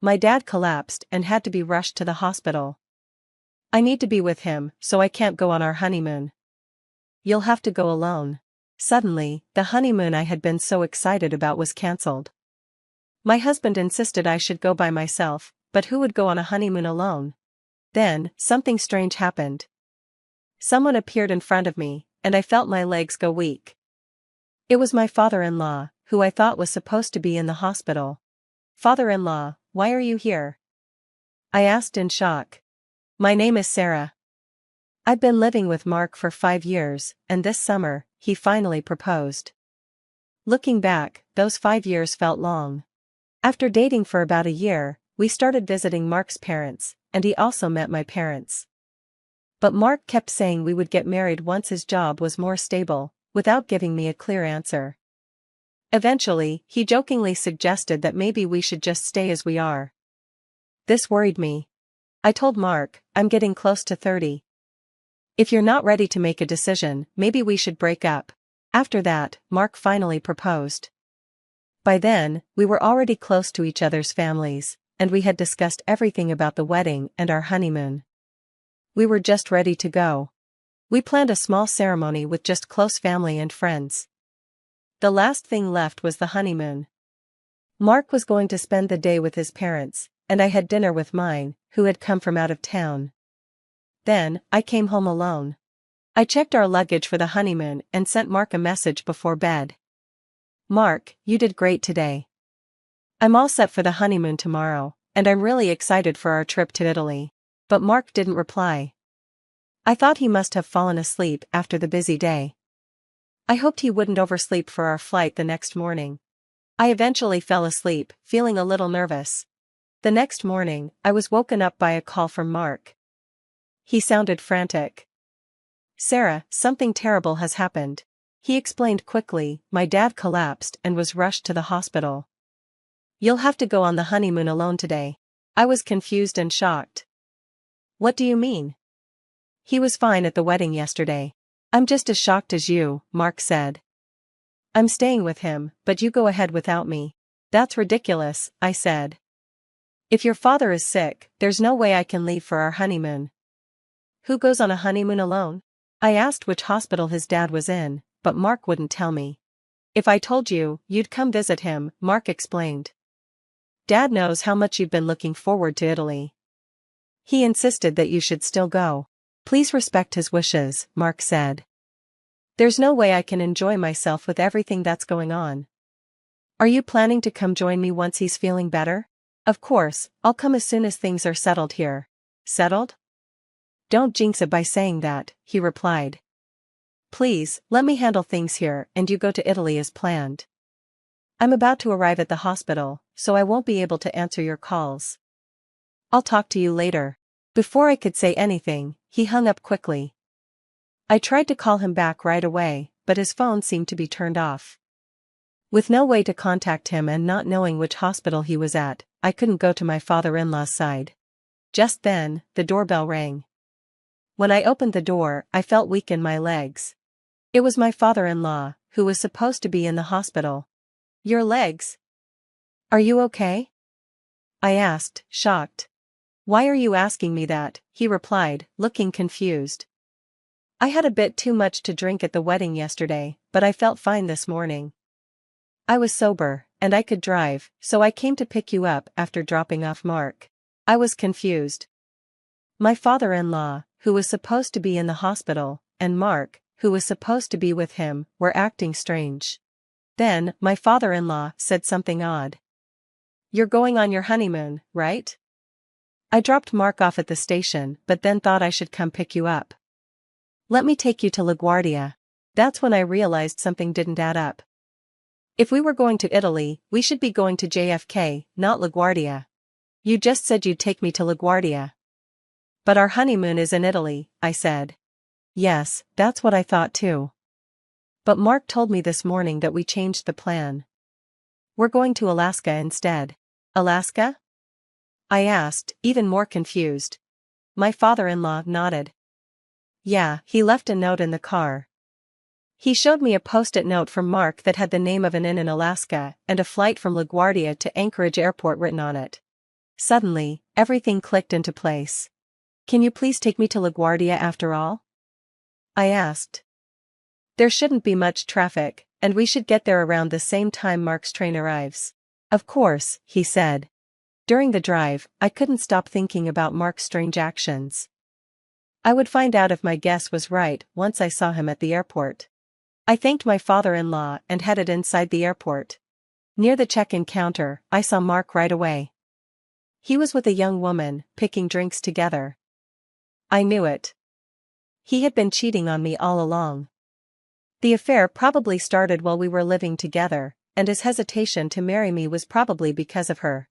My dad collapsed and had to be rushed to the hospital. I need to be with him, so I can't go on our honeymoon. You'll have to go alone. Suddenly, the honeymoon I had been so excited about was cancelled. My husband insisted I should go by myself, but who would go on a honeymoon alone? Then, something strange happened. Someone appeared in front of me, and I felt my legs go weak. It was my father-in-law, who I thought was supposed to be in the hospital. "Father-in-law, why are you here?" I asked in shock. "My name is Sarah. I've been living with Mark for 5 years, and this summer, he finally proposed." Looking back, those 5 years felt long. After dating for about a year, we started visiting Mark's parents, and he also met my parents. But Mark kept saying we would get married once his job was more stable, without giving me a clear answer. Eventually, he jokingly suggested that maybe we should just stay as we are. This worried me. I told Mark, "I'm getting close to 30. If you're not ready to make a decision, maybe we should break up." After that, Mark finally proposed. By then, we were already close to each other's families, and we had discussed everything about the wedding and our honeymoon. We were just ready to go. We planned a small ceremony with just close family and friends. The last thing left was the honeymoon. Mark was going to spend the day with his parents, and I had dinner with mine, who had come from out of town. Then, I came home alone. I checked our luggage for the honeymoon and sent Mark a message before bed. "Mark, you did great today. I'm all set for the honeymoon tomorrow, and I'm really excited for our trip to Italy." But Mark didn't reply. I thought he must have fallen asleep after the busy day. I hoped he wouldn't oversleep for our flight the next morning. I eventually fell asleep, feeling a little nervous. The next morning, I was woken up by a call from Mark. He sounded frantic. "Sarah, something terrible has happened." He explained quickly. "My dad collapsed and was rushed to the hospital. You'll have to go on the honeymoon alone today." I was confused and shocked. "What do you mean? He was fine at the wedding yesterday." "I'm just as shocked as you," Mark said. "I'm staying with him, but you go ahead without me." "That's ridiculous," I said. "If your father is sick, there's no way I can leave for our honeymoon." "Who goes on a honeymoon alone?" I asked which hospital his dad was in, but Mark wouldn't tell me. "If I told you, you'd come visit him," Mark explained. "Dad knows how much you've been looking forward to Italy. He insisted that you should still go." "Please respect his wishes," Mark said. "There's no way I can enjoy myself with everything that's going on." "Are you planning to come join me once he's feeling better?" "Of course, I'll come as soon as things are settled here." "Settled? Don't jinx it by saying that," he replied. "Please, let me handle things here and you go to Italy as planned. I'm about to arrive at the hospital, so I won't be able to answer your calls. I'll talk to you later." Before I could say anything, he hung up quickly. I tried to call him back right away, but his phone seemed to be turned off. With no way to contact him and not knowing which hospital he was at, I couldn't go to my father-in-law's side. Just then, the doorbell rang. When I opened the door, I felt weak in my legs. It was my father-in-law, who was supposed to be in the hospital. "Your legs? Are you okay?" I asked, shocked. "Why are you asking me that?" he replied, looking confused. "I had a bit too much to drink at the wedding yesterday, but I felt fine this morning. I was sober, and I could drive, so I came to pick you up after dropping off Mark." I was confused. My father-in-law, who was supposed to be in the hospital, and Mark, who was supposed to be with him, were acting strange. Then, my father-in-law said something odd. "You're going on your honeymoon, right?" "I dropped Mark off at the station but then thought I should come pick you up. Let me take you to LaGuardia." That's when I realized something didn't add up. If we were going to Italy, we should be going to JFK, not LaGuardia. "You just said you'd take me to LaGuardia." "But our honeymoon is in Italy," I said. "Yes, that's what I thought too. But Mark told me this morning that we changed the plan. We're going to Alaska instead." "Alaska?" I asked, even more confused. My father-in-law nodded. "Yeah, he left a note in the car." He showed me a post-it note from Mark that had the name of an inn in Alaska and a flight from LaGuardia to Anchorage Airport written on it. Suddenly, everything clicked into place. Can you please take me to LaGuardia after all? I asked. There shouldn't be much traffic, and we should get there around the same time Mark's train arrives. Of course, he said. During the drive, I couldn't stop thinking about Mark's strange actions. I would find out if my guess was right once I saw him at the airport. I thanked my father-in-law and headed inside the airport. Near the check-in counter, I saw Mark right away. He was with a young woman, picking drinks together. I knew it. He had been cheating on me all along. The affair probably started while we were living together, and his hesitation to marry me was probably because of her.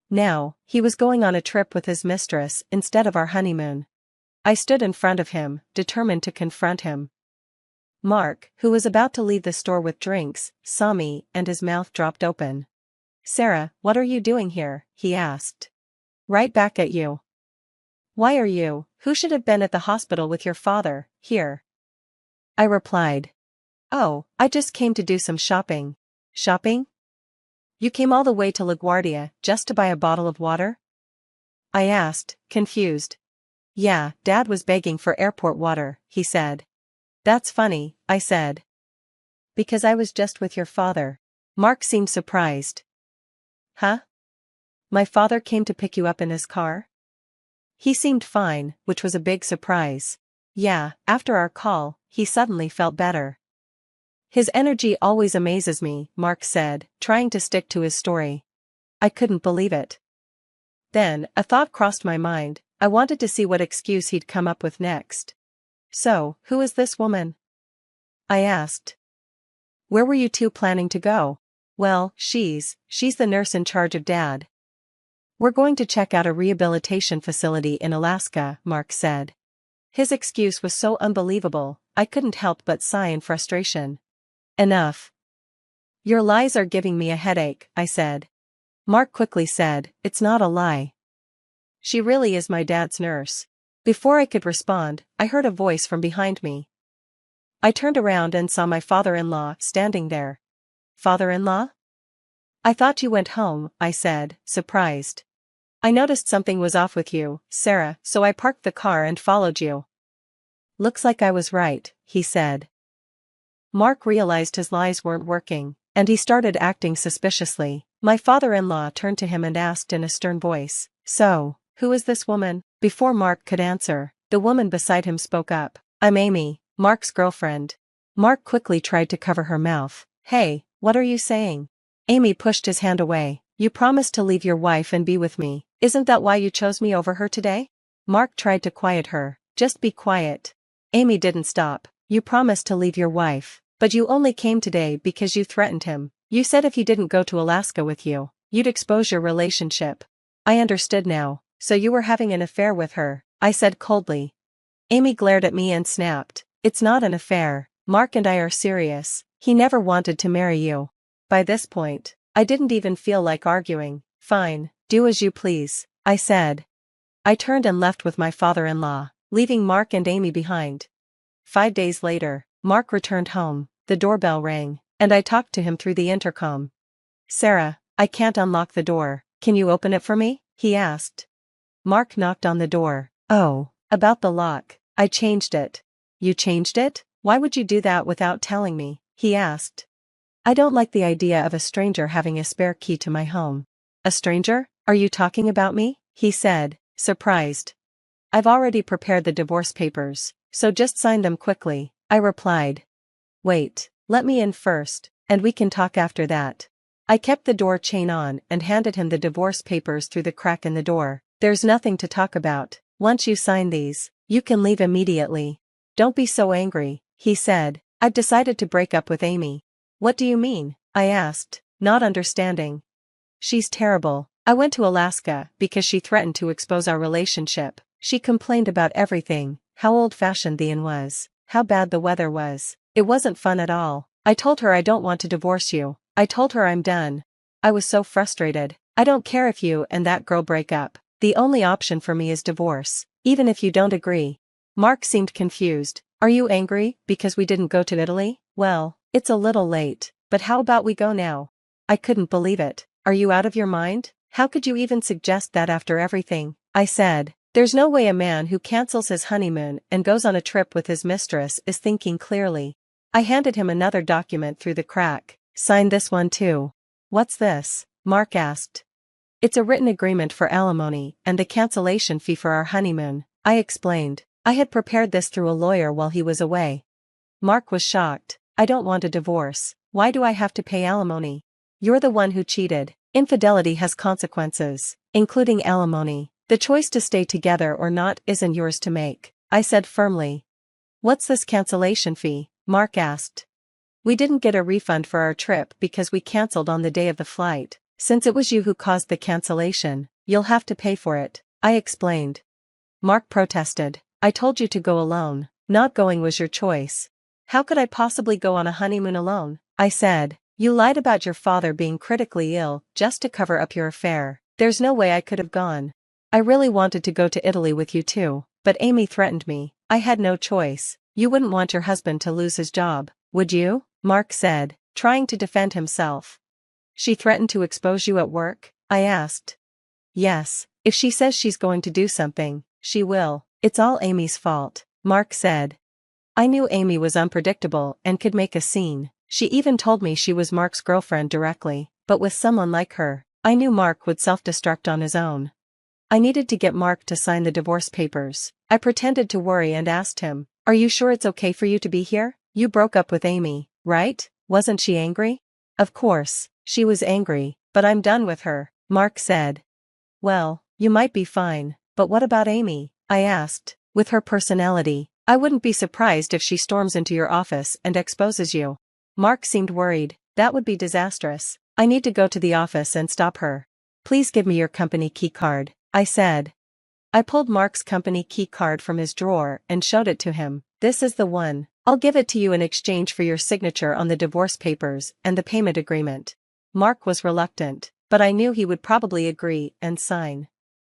Now, he was going on a trip with his mistress instead of our honeymoon. I stood in front of him, determined to confront him. Mark, who was about to leave the store with drinks, saw me and his mouth dropped open. "Sarah, what are you doing here?" he asked. "Right back at you. Why are you, who should have been at the hospital with your father, here?" I replied. "Oh, I just came to do some shopping." "Shopping? You came all the way to LaGuardia just to buy a bottle of water?" I asked, confused. "Yeah, Dad was begging for airport water," he said. "That's funny," I said. "Because I was just with your father." Mark seemed surprised. "Huh? My father came to pick you up in his car?" He seemed fine, which was a big surprise. Yeah, after our call, he suddenly felt better. "His energy always amazes me," Mark said, trying to stick to his story. I couldn't believe it. Then, a thought crossed my mind. I wanted to see what excuse he'd come up with next. "So, who is this woman?" I asked. "Where were you two planning to go?" "Well, she's the nurse in charge of Dad. We're going to check out a rehabilitation facility in Alaska," Mark said. His excuse was so unbelievable, I couldn't help but sigh in frustration. "Enough. Your lies are giving me a headache," I said. Mark quickly said, "It's not a lie. She really is my dad's nurse." Before I could respond, I heard a voice from behind me. I turned around and saw my father-in-law standing there. "Father-in-law? I thought you went home," I said, surprised. "I noticed something was off with you, Sarah, so I parked the car and followed you." "Looks like I was right," he said. Mark realized his lies weren't working, and he started acting suspiciously. My father-in-law turned to him and asked in a stern voice, "So, who is this woman?" Before Mark could answer, the woman beside him spoke up. "I'm Amy, Mark's girlfriend." Mark quickly tried to cover her mouth. "Hey, what are you saying?" Amy pushed his hand away. "You promised to leave your wife and be with me. Isn't that why you chose me over her today?" Mark tried to quiet her. "Just be quiet." Amy didn't stop. "You promised to leave your wife, but you only came today because you threatened him. You said if he didn't go to Alaska with you, you'd expose your relationship." I understood now. "So you were having an affair with her," I said coldly. Amy glared at me and snapped, "It's not an affair. Mark and I are serious. He never wanted to marry you." By this point, I didn't even feel like arguing. "Fine, do as you please," I said. I turned and left with my father-in-law, leaving Mark and Amy behind. 5 days later, Mark returned home, the doorbell rang, and I talked to him through the intercom. "Sarah, I can't unlock the door. Can you open it for me?" he asked. Mark knocked on the door. "Oh, about the lock. I changed it." "You changed it? Why would you do that without telling me?" he asked. "I don't like the idea of a stranger having a spare key to my home." "A stranger? Are you talking about me?" he said, surprised. "I've already prepared the divorce papers, so just sign them quickly," I replied. "Wait, let me in first, and we can talk after that." I kept the door chain on and handed him the divorce papers through the crack in the door. "There's nothing to talk about. Once you sign these, you can leave immediately." "Don't be so angry," he said. "I've decided to break up with Amy." "What do you mean?" I asked, not understanding. "She's terrible. I went to Alaska because she threatened to expose our relationship. She complained about everything, how old-fashioned the inn was, how bad the weather was. It wasn't fun at all. I told her I don't want to divorce you. I told her I'm done. I was so frustrated. I don't care if you and that girl break up. The only option for me is divorce, even if you don't agree." Mark seemed confused. "Are you angry because we didn't go to Italy?" "Well, it's a little late, but how about we go now?" I couldn't believe it. "Are you out of your mind?" How could you even suggest that after everything? I said. There's no way a man who cancels his honeymoon and goes on a trip with his mistress is thinking clearly. I handed him another document through the crack. Sign this one too. What's this? Mark asked. It's a written agreement for alimony and the cancellation fee for our honeymoon, I explained. I had prepared this through a lawyer while he was away. Mark was shocked. I don't want a divorce. Why do I have to pay alimony? You're the one who cheated. Infidelity has consequences, including alimony. The choice to stay together or not isn't yours to make, I said firmly. What's this cancellation fee? Mark asked. We didn't get a refund for our trip because we canceled on the day of the flight. Since it was you who caused the cancellation, you'll have to pay for it, I explained. Mark protested. I told you to go alone. Not going was your choice. How could I possibly go on a honeymoon alone? I said. You lied about your father being critically ill just to cover up your affair. There's no way I could have gone. I really wanted to go to Italy with you too, but Amy threatened me. I had no choice. You wouldn't want your husband to lose his job, would you? Mark said, trying to defend himself. She threatened to expose you at work? I asked. Yes, if she says she's going to do something, she will. It's all Amy's fault, Mark said. I knew Amy was unpredictable and could make a scene. She even told me she was Mark's girlfriend directly, but with someone like her, I knew Mark would self-destruct on his own. I needed to get Mark to sign the divorce papers. I pretended to worry and asked him, Are you sure it's okay for you to be here? You broke up with Amy, right? Wasn't she angry? Of course, she was angry, but I'm done with her, Mark said. Well, you might be fine, but what about Amy? I asked. With her personality, I wouldn't be surprised if she storms into your office and exposes you. Mark seemed worried. That would be disastrous. I need to go to the office and stop her. Please give me your company key card, I said. I pulled Mark's company key card from his drawer and showed it to him. This is the one. I'll give it to you in exchange for your signature on the divorce papers and the payment agreement. Mark was reluctant, but I knew he would probably agree and sign.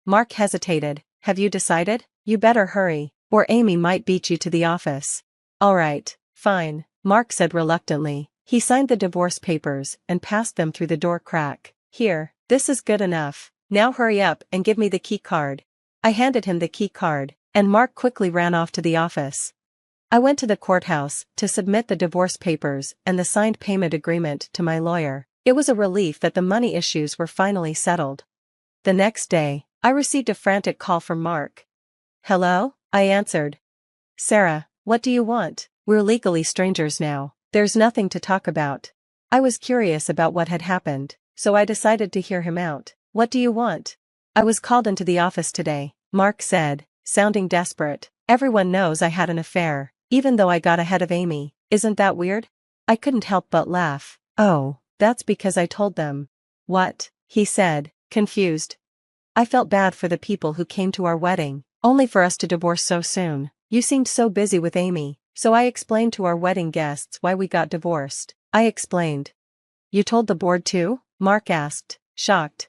Mark hesitated. Have you decided? You better hurry, or Amy might beat you to the office. All right, fine, Mark said reluctantly. He signed the divorce papers and passed them through the door crack. Here, this is good enough. Now hurry up and give me the key card. I handed him the key card, and Mark quickly ran off to the office. I went to the courthouse to submit the divorce papers and the signed payment agreement to my lawyer. It was a relief that the money issues were finally settled. The next day, I received a frantic call from Mark. Hello? I answered. Sarah, what do you want? We're legally strangers now. There's nothing to talk about. I was curious about what had happened, so I decided to hear him out. What do you want? I was called into the office today, Mark said, sounding desperate. Everyone knows I had an affair, even though I got ahead of Amy. Isn't that weird? I couldn't help but laugh. Oh, that's because I told them. What? He said, confused. I felt bad for the people who came to our wedding, only for us to divorce so soon. You seemed so busy with Amy, so I explained to our wedding guests why we got divorced. I explained. You told the board too? Mark asked, shocked.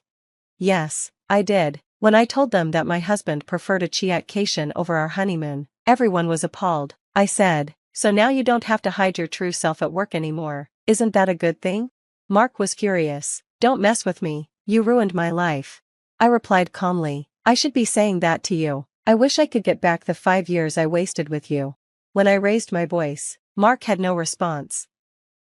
Yes, I did. When I told them that my husband preferred a chiatcation over our honeymoon, everyone was appalled. I said, so now you don't have to hide your true self at work anymore. Isn't that a good thing? Mark was furious. Don't mess with me. You ruined my life. I replied calmly. I should be saying that to you. I wish I could get back the 5 years I wasted with you. When I raised my voice, Mark had no response.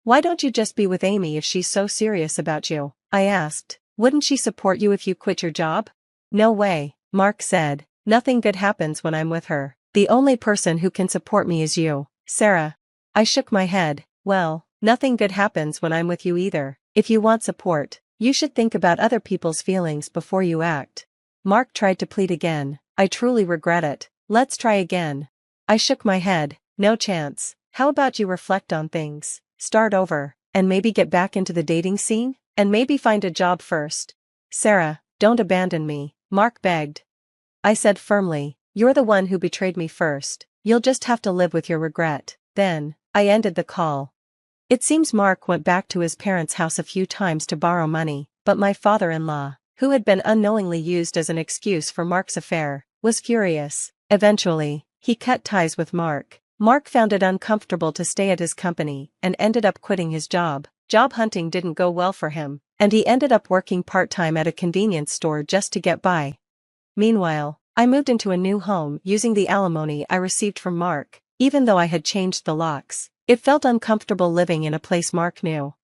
Why don't you just be with Amy if she's so serious about you? I asked. Wouldn't she support you if you quit your job? No way, Mark said. Nothing good happens when I'm with her. The only person who can support me is you, Sarah. I shook my head. Well, nothing good happens when I'm with you either. If you want support, you should think about other people's feelings before you act. Mark tried to plead again. I truly regret it. Let's try again. I shook my head. No chance. How about you reflect on things, start over, and maybe get back into the dating scene? And maybe find a job first. Sarah, don't abandon me, Mark begged. I said firmly, you're the one who betrayed me first. You'll just have to live with your regret. Then, I ended the call. It seems Mark went back to his parents' house a few times to borrow money, but my father-in-law, who had been unknowingly used as an excuse for Mark's affair, was furious. Eventually, he cut ties with Mark. Mark found it uncomfortable to stay at his company and ended up quitting his job. Job hunting didn't go well for him, And he ended up working part-time at a convenience store just to get by. Meanwhile, I moved into a new home using the alimony I received from Mark. Even though I had changed the locks, it felt uncomfortable living in a place Mark knew.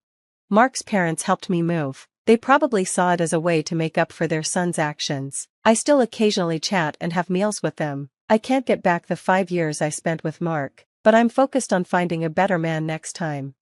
Mark's parents helped me move. They probably saw it as a way to make up for their son's actions. I still occasionally chat and have meals with them. I can't get back the 5 years I spent with Mark, but I'm focused on finding a better man next time.